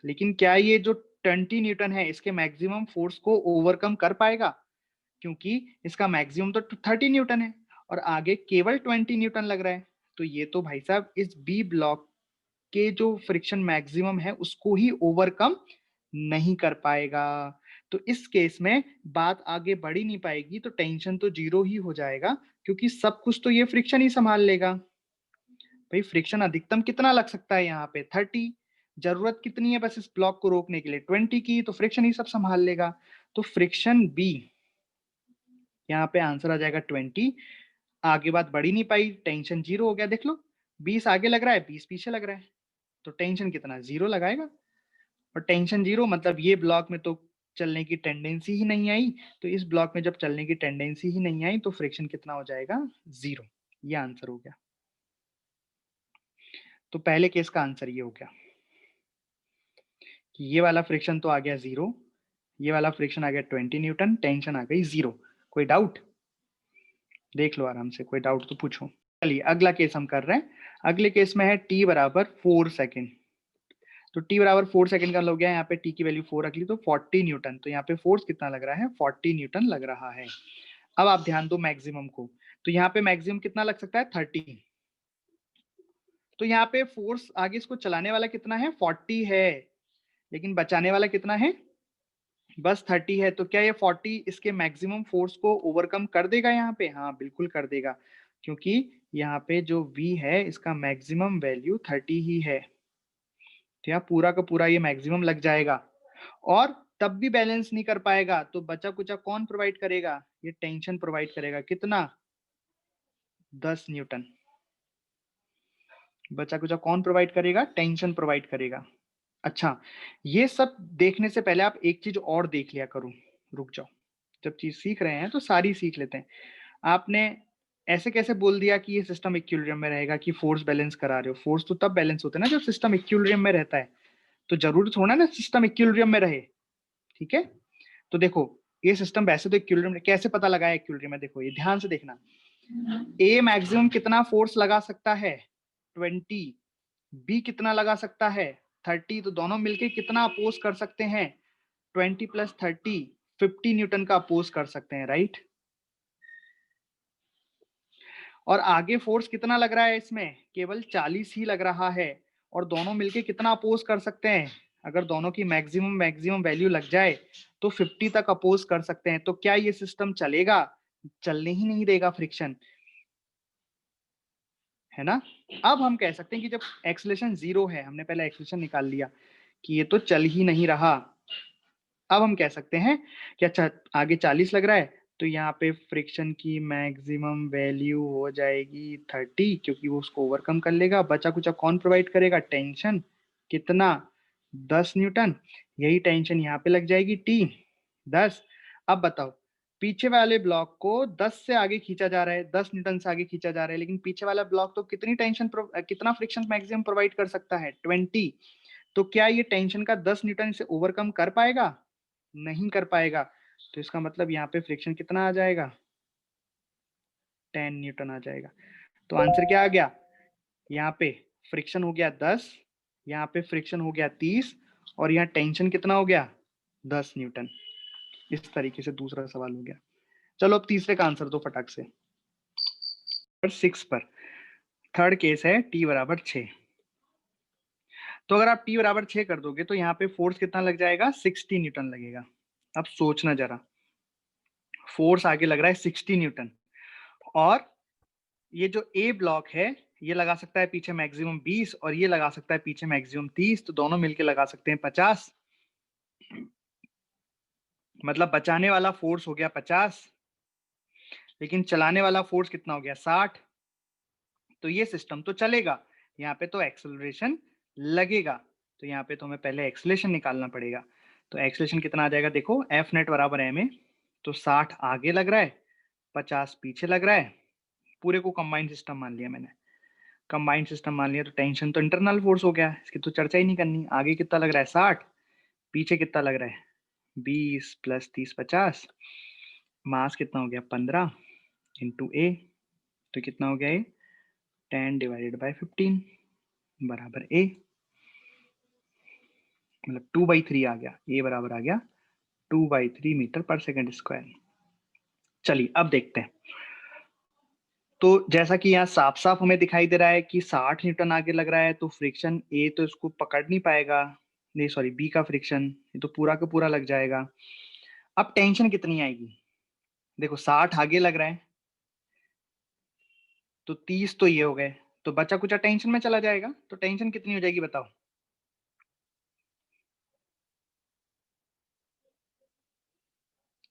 लेकिन क्या ये जो 20 न्यूटन है इसके मैक्सिमम फोर्स को ओवरकम कर पाएगा, क्योंकि इसका मैक्सिमम तो 30 न्यूटन है और आगे केवल 20 न्यूटन लग रहा है। तो ये तो भाई साहब इस बी ब्लॉक के जो फ्रिक्शन मैक्सिमम है उसको ही ओवरकम नहीं कर पाएगा। तो इस केस में बात आगे बढ़ ही नहीं पाएगी, तो टेंशन तो जीरो ही हो जाएगा, क्योंकि सब कुछ तो ये फ्रिक्शन ही संभाल लेगा। भाई फ्रिक्शन अधिकतम कितना लग सकता है यहाँ पे 30, जरूरत कितनी है बस इस ब्लॉक को रोकने के लिए 20 की, तो फ्रिक्शन ही सब संभाल लेगा। तो फ्रिक्शन बी, यहाँ पे आंसर आ जाएगा 20। आगे बात बढ़ ही नहीं पाई, टेंशन जीरो हो गया। देख लो, 20 आगे लग रहा है 20 पीछे लग रहा है, तो टेंशन कितना जीरो लगाएगा। और टेंशन जीरो मतलब ये ब्लॉक में तो चलने की टेंडेंसी ही नहीं आई, तो इस ब्लॉक में जब चलने की टेंडेंसी ही नहीं आई तो फ्रिक्शन कितना हो जाएगा जीरो। ये आंसर हो गया। तो पहले केस का आंसर ये हो गया कि ये वाला फ्रिक्शन तो आ गया जीरो, ये वाला फ्रिक्शन आ गया 20 न्यूटन, टेंशन आ गई जीरो। कोई डाउट देख लो आराम से, कोई डाउट तो पूछो। चलिए अगला केस हम कर रहे हैं। अगले केस में है टी बराबर 4 सेकेंड। तो टी बराबर 4 सेकंड का हो गया, यहाँ पे टी की वैल्यू 4 रख ली तो 40 न्यूटन। तो यहाँ पे फोर्स कितना लग रहा है 40 न्यूटन लग रहा है। अब आप ध्यान दो मैक्सिमम को, तो यहाँ पे मैक्सिमम कितना लग सकता है 30। तो यहाँ पे फोर्स आगे इसको चलाने वाला कितना है 40 है, लेकिन बचाने वाला कितना है बस 30 है। तो क्या ये 40 इसके मैक्सिमम फोर्स को ओवरकम कर देगा यहाँ पे, हाँ बिल्कुल कर देगा, क्योंकि यहाँ पे जो V है इसका मैक्सिमम वैल्यू 30 ही है। तो यहाँ पूरा का पूरा ये मैक्सिमम लग जाएगा और तब भी बैलेंस नहीं कर पाएगा, तो बचा कुचा कौन प्रोवाइड करेगा, ये टेंशन प्रोवाइड करेगा। कितना 10 न्यूटन। बचा कुचा कौन प्रोवाइड करेगा? टेंशन प्रोवाइड करेगा। अच्छा, ये सब देखने से पहले आप एक चीज और देख लिया करो। रुक जाओ, जब चीज सीख रहे हैं तो सारी सीख लेते हैं। आपने ऐसे कैसे बोल दिया कि ये सिस्टम इक्विलिब्रियम में रहेगा कि फोर्स बैलेंस करा रहे हो? फोर्स तो तब बैलेंस होते हैं ना जब सिस्टम इक्विलिब्रियम में रहता है। तो जरूरी थोड़ा ना सिस्टम इक्विलिब्रियम में रहे। ठीक है, तो देखो ये सिस्टम वैसे तो इक्विलिब्रियम में, कैसे पता लगा है इक्विलिब्रियम में? देखो ये ध्यान से देखना। ए मैक्सिमम कितना फोर्स लगा सकता है? 20। बी कितना लगा सकता है? 30। तो दोनों मिलके कितना अपोज कर सकते हैं? 20 प्लस 30, 50 न्यूटन का अपोज कर सकते हैं, राइट? और आगे फोर्स कितना लग रहा है इसमें? केवल 40 ही लग रहा है। और दोनों मिलके कितना अपोज कर सकते हैं? अगर दोनों की मैक्सिमम वैल्यू लग जाए तो 50 तक अपोज कर सकते हैं। तो क्या ये सिस्टम चलेगा? चलने ही नहीं देगा, फ्रिक्शन है ना। अब हम कह सकते हैं कि जब एक्सेलरेशन 0 है, हमने पहले एक्सेलरेशन निकाल लिया कि ये तो चल ही नहीं रहा। अब हम कह सकते हैं कि अच्छा आगे 40 लग रहा है, तो यहाँ पे फ्रिक्शन की मैक्सिमम वैल्यू हो जाएगी 30, क्योंकि वो उसको ओवरकम कर लेगा। बचा कुचा कौन प्रोवाइड करेगा? टेंशन। कितना? 10 न्यूटन। यही टेंशन यहाँ पे लग जाएगी, टी 10। अब बताओ, पीछे वाले ब्लॉक को 10 से आगे खींचा जा रहा है, 10 न्यूटन से आगे खींचा जा रहा है, लेकिन पीछे वाला ब्लॉक तो कितनी कितना फ्रिक्शन मैक्सिमम प्रोवाइड कर सकता है? 20। तो क्या ये टेंशन का 10 न्यूटन से ओवरकम कर पाएगा? नहीं कर पाएगा। तो इसका मतलब यहाँ पे फ्रिक्शन कितना आ जाएगा? 10 न्यूटन आ जाएगा। तो आंसर क्या आ गया? यहाँ पे फ्रिक्शन हो गया 10, यहाँ पे फ्रिक्शन हो गया 30, और यहाँ टेंशन कितना हो गया? 10 न्यूटन। इस तरीके से दूसरा सवाल हो गया। चलो अब तीसरे का आंसर दो फटाक से। 6 पर थर्ड केस है t बराबर 6। तो अगर आप t बराबर 6 कर दोगे तो यहाँ पे फोर्स कितना लग जाएगा? 60 न्यूटन लगेगा। अब सोचना जरा, फोर्स आगे लग रहा है 60 न्यूटन, और ये जो ए ब्लॉक है ये लगा सकता है पीछे मैक्सिमम 20, और ये लगा सकता है पीछे मैक्सिमम 30। तो दोनों मिलके लगा सकते हैं 50। मतलब बचाने वाला फोर्स हो गया 50, लेकिन चलाने वाला फोर्स कितना हो गया? 60। तो ये सिस्टम तो चलेगा, यहाँ पे तो एक्सेलरेशन लगेगा। तो यहाँ पे तो हमें पहले एक्सेलरेशन निकालना पड़ेगा। तो एक्सेलरेशन कितना आ जाएगा? देखो एफ नेट बराबर एम ए। तो 60 आगे लग रहा है, 50 पीछे लग रहा है। पूरे को कंबाइंड सिस्टम मान लिया मैंने। कंबाइंड सिस्टम मान लिया तो टेंशन तो इंटरनल फोर्स हो गया, इसकी तो चर्चा ही नहीं करनी। आगे कितना लग रहा है? 60। पीछे कितना लग रहा है? 20 प्लस 30 50। मास कितना हो गया? 15 इंटू ए। तो कितना हो गया? ये 10 डिवाइडेड बाई 15 बराबर ए। मतलब 2/3 आ गया। ए बराबर आ गया 2/3 मीटर पर सेकेंड स्क्वायर। चलिए अब देखते हैं। तो जैसा कि यहाँ साफ साफ हमें दिखाई दे रहा है कि 60 न्यूटन आगे लग रहा है, तो फ्रिक्शन ए तो इसको पकड़ नहीं पाएगा। नहीं सॉरी, बी का फ्रिक्शन ये तो पूरा का पूरा लग जाएगा। अब टेंशन कितनी आएगी? देखो 60 आगे लग रहा है, तो 30 तो ये हो गए, तो बचा कुचा टेंशन में चला जाएगा। तो टेंशन कितनी हो जाएगी बताओ?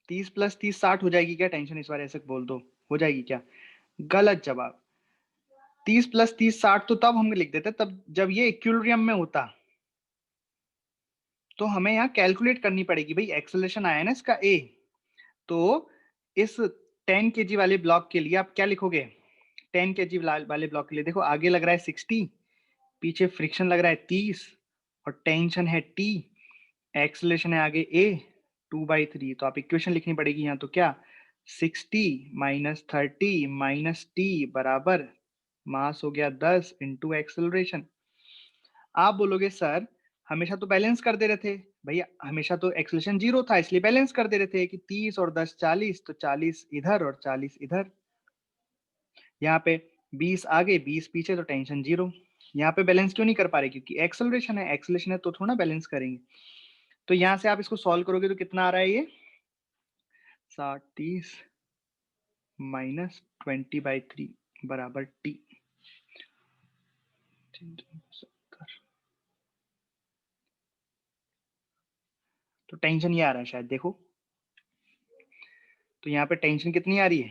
30 प्लस 30 60 हो जाएगी क्या टेंशन? इस बार ऐसे बोल दो, हो जाएगी क्या? गलत जवाब। 30 प्लस 30 60 तो तब हम लिख देते तब जब ये इक्विलिब्रियम में होता। तो हमें यहाँ कैलकुलेट करनी पड़ेगी भाई। एक्सेलरेशन आया ना इसका ए, तो इस 10 केजी वाले ब्लॉक के लिए आप क्या लिखोगे? 10 केजी वाले ब्लॉक के लिए देखो आगे लग रहा है 60, पीछे फ्रिक्शन लग रहा है 30, और टेंशन है टी, एक्सेलरेशन है आगे ए 2/3। तो आप इक्वेशन लिखनी पड़ेगी यहाँ। तो क्या 60 माइनस 30 माइनस टी बराबर मास हो गया 10 इंटू एक्सेलरेशन। आप बोलोगे सर हमेशा तो बैलेंस कर दे रहे थे। भैया हमेशा तो एक्सेलरेशन 0 था, इसलिए बैलेंस कर दे रहे थे कि 30 और 10 40, तो 40 इधर और 40 इधर। यहाँ पे 20 आगे 20 पीछे, तो टेंशन 0। यहाँ पे बैलेंस क्यों नहीं कर पा रहे? क्योंकि एक्सेलरेशन है। एक्सेलरेशन है तो थोड़ा बैलेंस करेंगे। तो यहाँ से आप इसको सॉल्व करोगे तो कितना आ रहा है? ये 60 30 माइनस 20/3 बराबर टी। तो टेंशन ये आ रहा है शायद, देखो। तो यहाँ पे टेंशन कितनी आ रही है?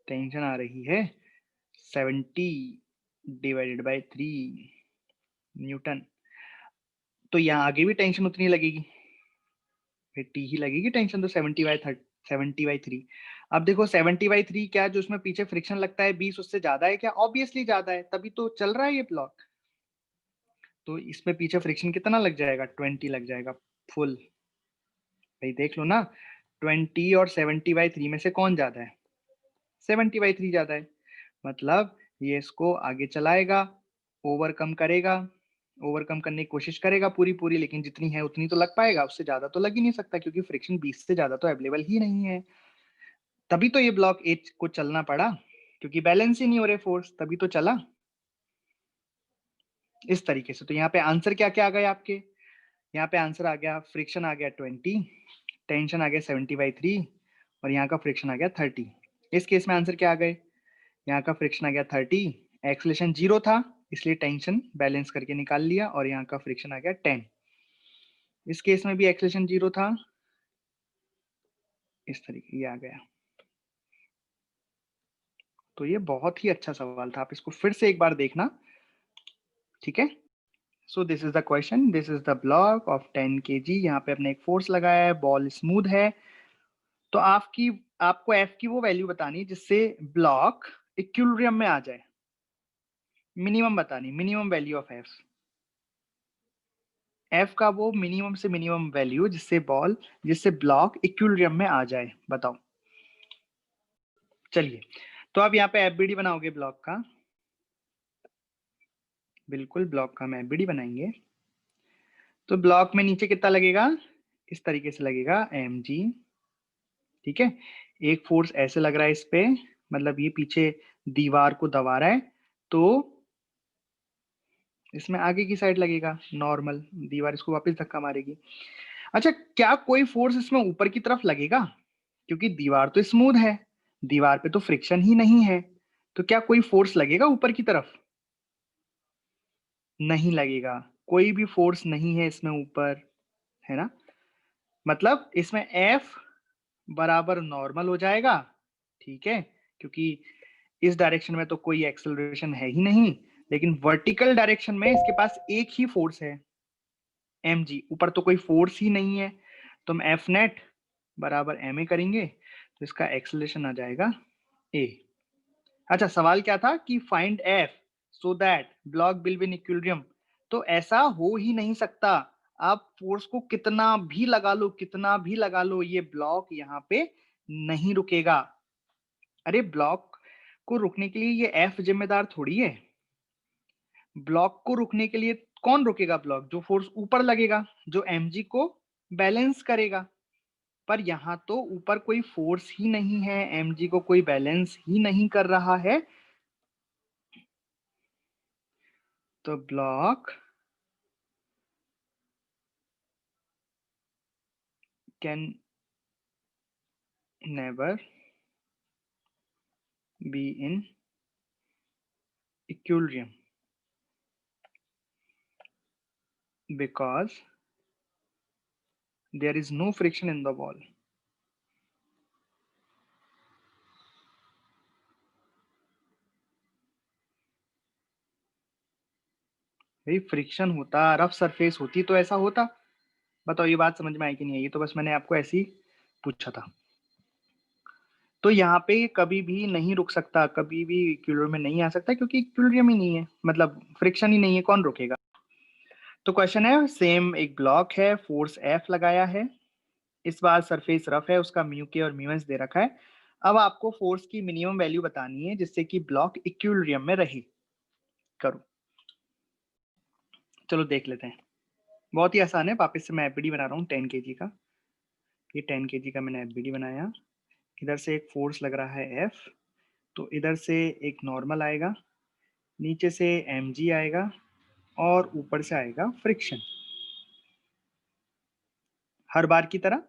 टेंशन आ रही है 70 डिवाइडेड बाय 3 न्यूटन। तो यहाँ आगे भी टेंशन उतनी लगेगी, फिर टी ही लगेगी टेंशन, तो 70/3। अब देखो 70/3 क्या, जो उसमें पीछे फ्रिक्शन लगता है 20, उससे ज्यादा है क्या? ऑब्वियसली ज्यादा है, तभी तो चल रहा है ये ब्लॉक। तो इसमें पीछे फ्रिक्शन कितना लग जाएगा? 20 लग जाएगा फुल। भाई देख लो ना, 20 और 70/3 में से कौन ज्यादा है? 70/3 ज्यादा है। मतलब ये इसको आगे चलाएगा, ओवरकम करेगा, ओवरकम करने की कोशिश करेगा पूरी पूरी, लेकिन जितनी है उतनी तो लग पाएगा, उससे ज्यादा तो लग ही नहीं सकता, क्योंकि फ्रिक्शन 20 से ज्यादा तो अवेलेबल ही नहीं है। तभी तो ये ब्लॉक एच को चलना पड़ा, क्योंकि बैलेंस ही नहीं हो रहे फोर्स, तभी तो चला इस तरीके से। तो यहाँ पे आंसर क्या क्या आ गए आपके? यहाँ पे आंसर आ गया, फ्रिक्शन आ गया 20, टेंशन आ गया 70/3, और यहाँ का फ्रिक्शन आ गया 30। इस केस में आंसर क्या आ गए? यहाँ का फ्रिक्शन आ गया 30, एक्सेलरेशन 0 था, इसलिए टेंशन बैलेंस करके निकाल लिया, और यहाँ का फ्रिक्शन आ गया 10। इस केस में भी एक्सेलरेशन 0 था, इस तरीके ये आ गया। तो ये बहुत ही अच्छा सवाल था, आप इसको फिर से एक बार देखना, ठीक है। So this is the question, this is the block of 10 kg। यहाँ पे अपने एक फोर्स लगाया है, बॉल स्मूथ है। तो आपको एफ की वो वैल्यू बतानी है जिससे ब्लॉक इक्विलिब्रियम में आ जाए। मिनिमम बतानी, minimum value of F. F का वो मिनिमम से मिनिमम वैल्यू जिससे ब्लॉक इक्विलिब्रियम में आ जाए, बताओ। चलिए, तो अब यहाँ पे एफबीडी बनाओगे ब्लॉक का, बिल्कुल ब्लॉक का हम एफबीडी बनाएंगे। तो ब्लॉक में नीचे कितना लगेगा? इस तरीके से लगेगा mg, ठीक है। एक फोर्स ऐसे लग रहा है इस पे, मतलब ये पीछे दीवार को दबा रहा है, तो इसमें आगे की साइड लगेगा नॉर्मल, दीवार इसको वापस धक्का मारेगी। अच्छा, क्या कोई फोर्स इसमें ऊपर की तरफ लगेगा? क्योंकि दीवार तो स्मूथ है, दीवार पे तो फ्रिक्शन ही नहीं है, तो क्या कोई फोर्स लगेगा ऊपर की तरफ? नहीं लगेगा, कोई भी फोर्स नहीं है इसमें ऊपर, है ना। मतलब इसमें F बराबर नॉर्मल हो जाएगा, ठीक है, क्योंकि इस डायरेक्शन में तो कोई एक्सेलरेशन है ही नहीं, लेकिन वर्टिकल डायरेक्शन में इसके पास एक ही फोर्स है mg, ऊपर तो कोई फोर्स ही नहीं है, तो हम F नेट बराबर ma करेंगे, तो इसका एक्सेलरेशन आ जाएगा a। अच्छा, सवाल क्या था कि find F so that block will be in equilibrium. तो ऐसा हो ही नहीं सकता, आप फोर्स को कितना भी लगा लो, कितना भी लगा लो, ये ब्लॉक यहाँ पे नहीं रुकेगा। अरे ब्लॉक को रुकने के लिए ये F जिम्मेदार थोड़ी है। ब्लॉक को रुकने के लिए कौन रुकेगा? ब्लॉक, जो फोर्स ऊपर लगेगा, जो mg को बैलेंस करेगा। पर यहाँ तो ऊपर कोई फोर्स ही नहीं है, mg को कोई बैलेंस ही नहीं कर रहा है, तो block can never be in equilibrium because there is no friction in the wall। भाई फ्रिक्शन होता, रफ सरफेस होती तो ऐसा होता? बताओ, ये बात समझ में आई कि नहीं आई? ये तो बस मैंने आपको ऐसे ही पूछा था। तो यहाँ पे कभी भी नहीं रुक सकता, कभी भी इक्विलिब्रियम में नहीं आ सकता, क्योंकि इक्विलिब्रियम ही नहीं है, मतलब फ्रिक्शन ही नहीं है, कौन रुकेगा। तो क्वेश्चन है, सेम एक ब्लॉक है, फोर्स F लगाया है, इस बार सरफेस रफ है, उसका म्यू के और म्यू एस दे रखा है। अब आपको फोर्स की मिनिमम वैल्यू बतानी है जिससे कि ब्लॉक इक्विलिब्रियम में रहे। करो, चलो देख लेते हैं। बहुत ही आसान है, वापस से मैं एफबीडी बना रहा हूँ 10 kg का। ये 10 kg का मैंने एफबीडी बनाया। इधर से एक फोर्स लग रहा है F, तो इधर से एक नॉर्मल आएगा, नीचे से mg आएगा, और ऊपर से आएगा फ्रिक्शन। हर बार की तरह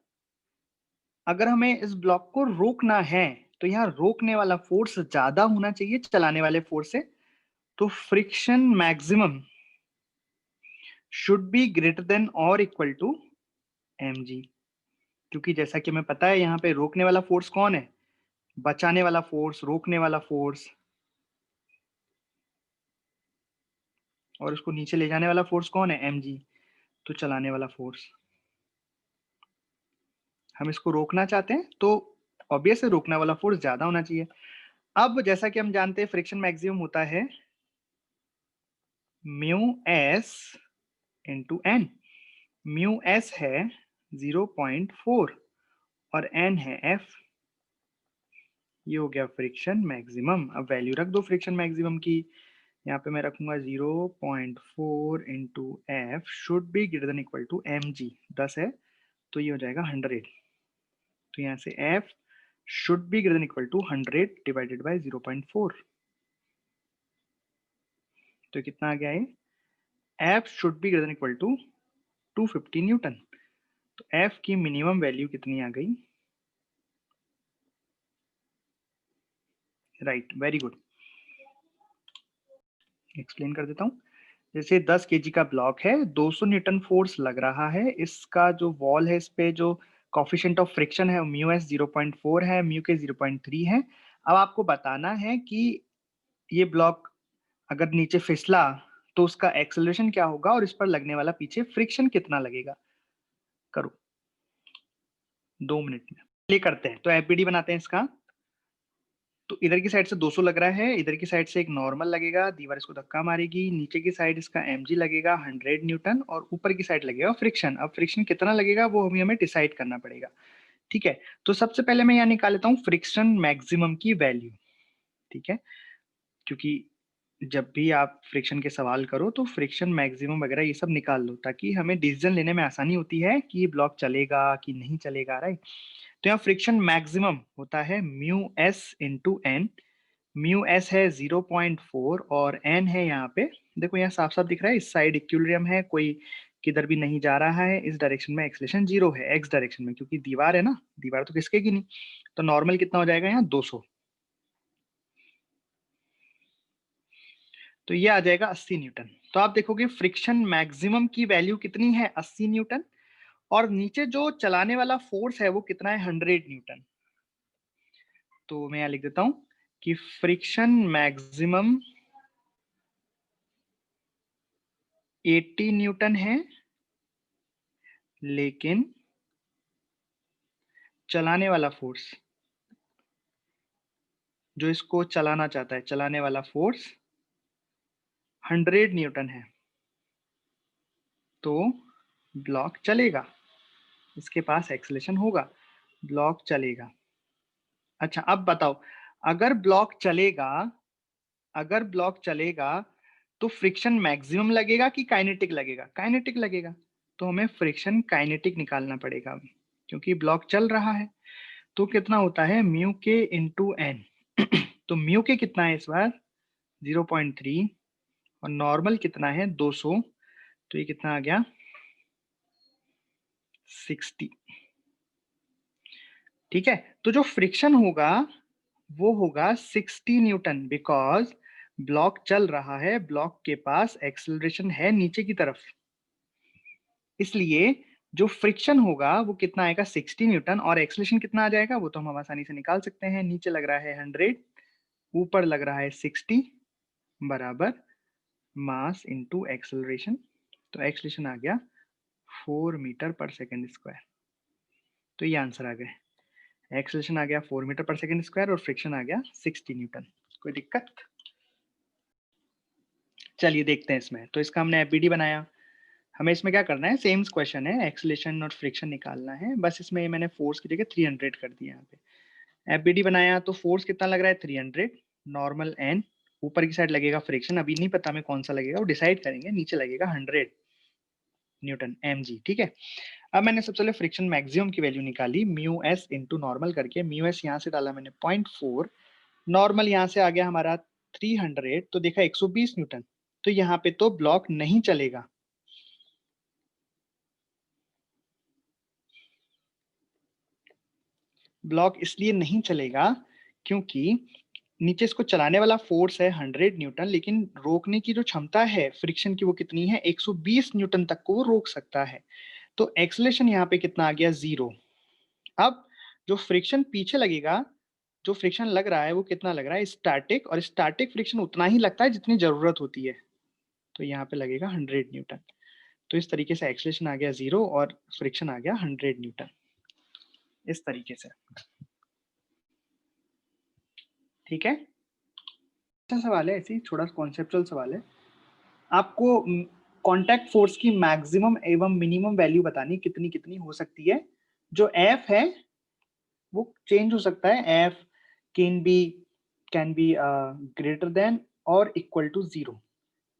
अगर हमें इस ब्लॉक को रोकना है, तो यहाँ रोकने वाला फोर्स ज्यादा होना चाहिए चलाने वाले फोर्स से, तो friction maximum should be greater than और इक्वल टू mg। क्योंकि जैसा कि हमें पता है, यहाँ पे रोकने वाला फोर्स कौन है? बचाने वाला फोर्स, रोकने वाला फोर्स और उसको नीचे ले जाने वाला फोर्स कौन है, mg, तो चलाने वाला फोर्स। हम इसको रोकना चाहते हैं तो ऑब्वियस है रोकने वाला फोर्स ज्यादा होना चाहिए। अब जैसा कि हम जानते हैं फ्रिक्शन मैक्सिमम होता है mu S into N. Mu S है 0.4 और एन है एफ। ये हो गया फ्रिक्शन मैक्सिमम। अब वैल्यू रख दो फ्रिक्शन मैक्सिमम की। यहाँ पे मैं रखूंगा 0.4 into F should be greater than equal to M G. 10 है तो ये हो जाएगा 100। तो यहाँ से F should be greater than equal to 100 divided by 0.4। तो कितना आ गया ये, F should be greater than equal to 250 newton. तो एफ की मिनिमम वैल्यू कितनी आ गई, राइट, वेरी गुड। एक्सप्लेन कर देता हूँ। जैसे 10 केजी का ब्लॉक है, 200 न्यूटन फोर्स लग रहा है। इसका जो वॉल है इस पे जो कॉफिशिएंट ऑफ फ्रिक्शन है म्यू एस 0.4 है, म्यू के 0.3 है। अब आपको बताना है कि ये ब्लॉक अगर नीचे फिसला तो उसका एक्सेलरेशन क्या होगा और इस पर लगने वाला पीछे फ्रिक्शन कितना लगेगा। करो 2 मिनट में प्ले करते हैं। तो एफबीडी बनाते हैं इसका। तो इधर की साइड से 200 लग रहा है, इधर की साइड से एक नॉर्मल लगेगा, दीवार इसको धक्का मारेगी, नीचे की साइड इसका mg लगेगा 100 न्यूटन और ऊपर की साइड लगेगा फ्रिक्शन। अब फ्रिक्शन कितना लगेगा वो अभी हमें डिसाइड करना पड़ेगा। ठीक है, तो सबसे पहले मैं यहाँ निकाल लेता हूँ फ्रिक्शन मैक्सिमम की वैल्यू। ठीक है, क्योंकि जब भी आप फ्रिक्शन के सवाल करो तो फ्रिक्शन मैक्सिमम वगैरह ये सब निकाल लो ताकि हमें डिसीजन लेने में आसानी होती है कि ये ब्लॉक चलेगा कि नहीं चलेगा, राइट। तो यहाँ फ्रिक्शन मैक्सिमम होता है mu S into N. Mu S है 0.4 और एन है यहाँ पे, देखो यहाँ साफ साफ दिख रहा है, इस साइड इक्विलिब्रियम है, कोई किधर भी नहीं जा रहा है, इस डायरेक्शन में एक्सेलरेशन 0 है, एक्स डायरेक्शन में, क्योंकि दीवार है ना, दीवार तो खिसकेगी नहीं। तो नॉर्मल कितना हो जाएगा यहाँ 200। तो ये आ जाएगा 80 न्यूटन। तो आप देखोगे फ्रिक्शन मैक्सिमम की वैल्यू कितनी है, 80 न्यूटन। और नीचे जो चलाने वाला फोर्स है वो कितना है, 100 न्यूटन। तो मैं यहाँ लिख देता हूं कि फ्रिक्शन मैक्सिमम 80 न्यूटन है, लेकिन चलाने वाला फोर्स, जो इसको चलाना चाहता है, चलाने वाला फोर्स 100 न्यूटन है। तो ब्लॉक चलेगा, इसके पास एक्सेलरेशन होगा, ब्लॉक चलेगा। अच्छा अब बताओ, अगर ब्लॉक चलेगा, अगर ब्लॉक चलेगा तो फ्रिक्शन मैक्सिमम लगेगा कि काइनेटिक लगेगा, काइनेटिक लगेगा। तो हमें फ्रिक्शन काइनेटिक निकालना पड़ेगा क्योंकि ब्लॉक चल रहा है। तो कितना होता है म्यू के इंटू एन। तो म्यू के कितना है इस बार 0.3 और नॉर्मल कितना है 200। तो ये कितना आ गया 60। ठीक है, तो जो फ्रिक्शन होगा वो होगा 60 न्यूटन, बिकॉज ब्लॉक चल रहा है, ब्लॉक के पास एक्सेलरेशन है नीचे की तरफ, इसलिए जो फ्रिक्शन होगा वो कितना आएगा 60 न्यूटन। और एक्सेलरेशन कितना आ जाएगा वो तो हम आसानी से निकाल सकते हैं, नीचे लग रहा है 100, ऊपर लग रहा है 60, बराबर मास इंटू एक्सेलरेशन। तो एक्सेलरेशन आ गया 4 मीटर पर सेकेंड स्क्वायर। तो ये आंसर आ गया, एक्सेलरेशन आ गया 4 मीटर पर सेकेंड स्क्वायर और फ्रिक्शन आ गया 60 न्यूटन। कोई दिक्कत? चलिए देखते हैं इसमें। तो इसका हमने एफबीडी बनाया, हमें इसमें क्या करना है, सेम क्वेश्चन है, एक्सेलरेशन और फ्रिक्शन निकालना है, बस इसमें मैंने फोर्स की जगह 300 कर दिया। यहाँ पे एफबीडी बनाया तो फोर्स कितना लग रहा है 300, नॉर्मल एन, ऊपर की साइड लगेगा फ्रिक्शन, अभी नहीं पता हमें कौन सा लगेगा, वो डिसाइड करेंगे, नीचे लगेगा 100 न्यूटन mg। ठीक है, अब मैंने सबसे पहले फ्रिक्शन मैक्सिमम की वैल्यू निकाली, म्यू एस इंटू नॉर्मल करके। म्यू एस यहाँ से डाला मैंने 0.4, नॉर्मल यहाँ से आ गया हमारा 300, तो देखा 120 न्यूटन। तो यहाँ पे तो ब्लॉक नहीं चलेगा, ब्लॉक इसलिए नहीं चलेगा क्योंकि नीचे इसको चलाने वाला फोर्स है 100 न्यूटन, लेकिन रोकने की जो क्षमता है फ्रिक्शन की वो कितनी है 120 न्यूटन तक को वो रोक सकता है। तो एक्सेलरेशन यहाँ पे कितना आ गया 0। अब जो फ्रिक्शन पीछे लगेगा, जो फ्रिक्शन लग रहा है वो कितना लग रहा है स्टैटिक, और स्टैटिक फ्रिक्शन उतना ही लगता है जितनी जरूरत होती है। तो यहाँ पे लगेगा 100 न्यूटन। तो इस तरीके से एक्सेलरेशन आ गया 0 और फ्रिक्शन आ गया 100 न्यूटन, इस तरीके से। ठीक है, अच्छा सवाल है, ऐसे ही थोड़ा कॉन्सेप्चुअल सवाल है। आपको कांटेक्ट फोर्स की मैक्सिमम एवं मिनिमम वैल्यू बतानी, कितनी कितनी हो सकती है। जो F है वो चेंज हो सकता है, F can be greater than और इक्वल टू 0।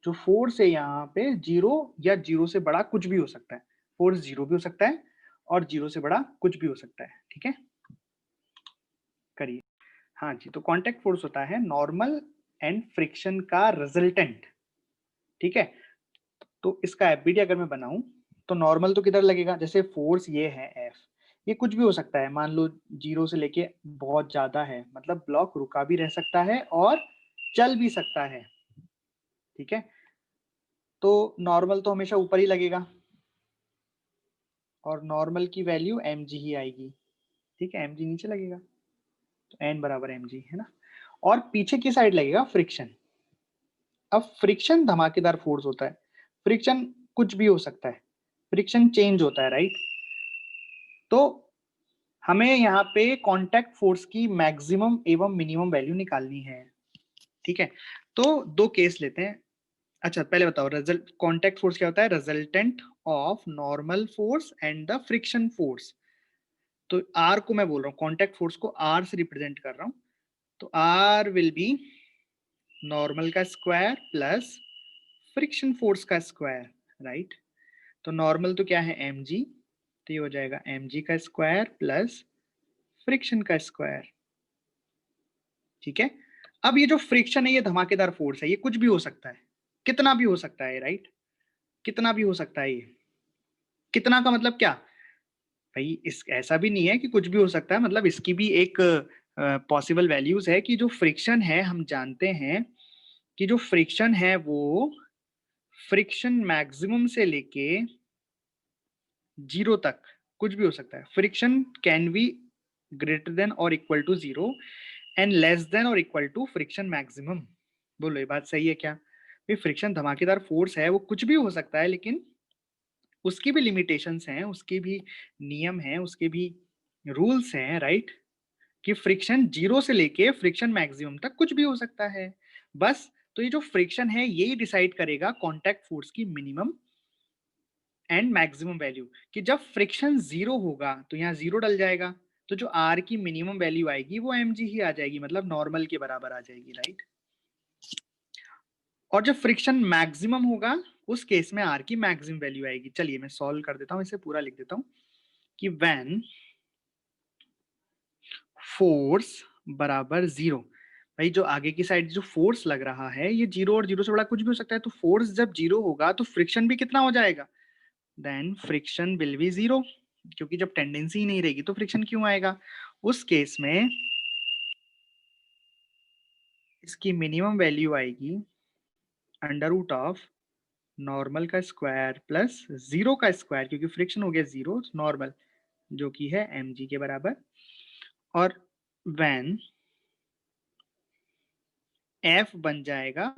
जो फोर्स है यहाँ पे 0 या 0 से बड़ा कुछ भी हो सकता है। फोर्स 0 भी हो सकता है और 0 से बड़ा कुछ भी हो सकता है। ठीक है, करिए। हाँ जी, तो कांटेक्ट फोर्स होता है नॉर्मल एंड फ्रिक्शन का रिजल्टेंट। ठीक है, तो इसका एफबीडी अगर मैं बनाऊं तो नॉर्मल तो किधर लगेगा, जैसे फोर्स ये है एफ, ये कुछ भी हो सकता है। मान लो 0 से लेके बहुत ज्यादा है, मतलब ब्लॉक रुका भी रह सकता है और चल भी सकता है। ठीक है, तो नॉर्मल तो हमेशा ऊपर ही लगेगा और नॉर्मल की वैल्यू mg ही आएगी। ठीक है, mg नीचे लगेगा, तो n बराबर mg है ना। और पीछे की साइड लगेगा फ्रिक्शन। अब फ्रिक्शन धमाकेदार फोर्स होता है, फ्रिक्शन कुछ भी हो सकता है, फ्रिक्शन चेंज होता है, राइट। तो हमें यहाँ पे कांटेक्ट फोर्स की मैक्सिमम एवं मिनिमम वैल्यू निकालनी है। ठीक है, तो दो केस लेते हैं। अच्छा पहले बताओ, रिजल्ट कांटेक्ट फोर्स क्या होता है, resultant of normal force and the friction force. तो आर को मैं बोल रहा हूँ, कांटेक्ट फोर्स को आर से रिप्रेजेंट कर रहा हूँ, तो आर विल बी नॉर्मल का स्क्वायर प्लस फ्रिक्शन फोर्स का स्क्वायर, राइट। तो नॉर्मल तो क्या है mg, तो ये हो जाएगा mg का स्क्वायर प्लस फ्रिक्शन का स्क्वायर। ठीक है, अब ये जो फ्रिक्शन है ये धमाकेदार फोर्स है, ये कुछ भी हो सकता है, कितना भी हो सकता है, राइट। कितना भी हो सकता है, ये कितना का मतलब क्या भाई, इस ऐसा भी नहीं है कि कुछ भी हो सकता है, मतलब इसकी भी एक पॉसिबल वैल्यूज है कि जो फ्रिक्शन है, हम जानते हैं कि जो फ्रिक्शन है वो फ्रिक्शन मैक्सिमम से लेके 0 तक कुछ भी हो सकता है। Friction can be greater than और equal to 0 and less than और इक्वल टू फ्रिक्शन मैक्सिमम। बोलो ये बात सही है क्या। भाई फ्रिक्शन धमाकेदार फोर्स है, वो कुछ भी हो सकता है, लेकिन उसकी भी लिमिटेशंस हैं, उसके भी नियम हैं, उसके भी रूल्स हैं, राइट। कि फ्रिक्शन 0 से लेके फ्रिक्शन मैक्सिमम तक कुछ भी हो सकता है बस। तो ये जो फ्रिक्शन है यही डिसाइड करेगा कांटेक्ट फोर्स की मिनिमम एंड मैक्सिमम वैल्यू, कि जब फ्रिक्शन 0 होगा तो यहाँ 0 डल जाएगा, तो जो आर की मिनिमम वैल्यू आएगी वो mg ही आ जाएगी, मतलब नॉर्मल के बराबर आ जाएगी, राइट। और जब फ्रिक्शन मैक्सिमम होगा उस केस में आर की मैक्सिमम वैल्यू आएगी। चलिए मैं सॉल्व कर देता हूँ, इसे पूरा लिख देता हूँ कि व्हेन फोर्स बराबर 0, भाई जो आगे की साइड जो फोर्स लग रहा है ये 0 और 0 से बड़ा कुछ भी हो सकता है, तो फोर्स जब 0 होगा तो फ्रिक्शन भी कितना हो जाएगा, देन फ्रिक्शन विल बी 0, क्योंकि जब टेंडेंसी ही नहीं रहेगी तो फ्रिक्शन क्यों आएगा। उस केस में इसकी मिनिमम वैल्यू आएगी अंडर रूट ऑफ नॉर्मल का स्क्वायर प्लस 0 का स्क्वायर, क्योंकि फ्रिक्शन हो गया 0 नॉर्मल, जो कि है mg के बराबर। और व्हेन f बन जाएगा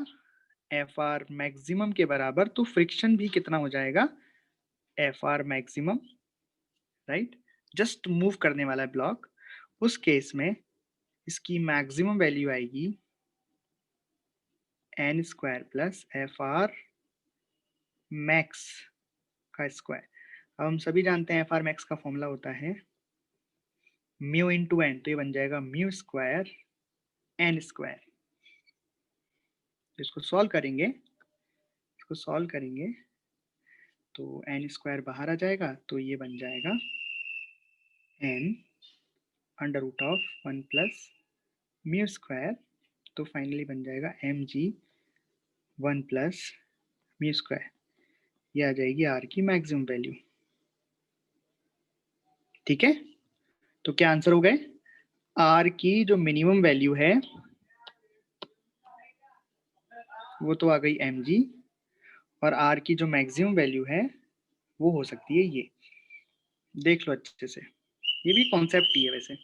एफ आर मैक्सिमम के बराबर, तो फ्रिक्शन भी कितना हो जाएगा, F R maximum, right. Just move करने वाला है ब्लॉक। उस केस में इसकी मैक्सिमम वैल्यू आएगी N square plus F R max का स्क्वायर। अब हम सभी जानते हैं एफ आर मैक्स का फॉर्मूला होता है म्यू इंटू एन, तो ये बन जाएगा म्यू स्क्वायर एन स्क्वायर। इसको सॉल्व करेंगे, इसको सॉल्व करेंगे तो एन स्क्वायर बाहर आ जाएगा, तो ये बन जाएगा N under root of 1 plus mu square, तो फाइनली बन जाएगा mg 1 प्लस म्यू स्क्वायर। ये आ जाएगी आर की मैक्सिमम वैल्यू। ठीक है, तो क्या आंसर हो गए, आर की जो मिनिमम वैल्यू है वो तो आ गई mg, और आर की जो मैक्सिमम वैल्यू है वो हो सकती है ये। देख लो अच्छे से, ये भी कॉन्सेप्ट ही है वैसे।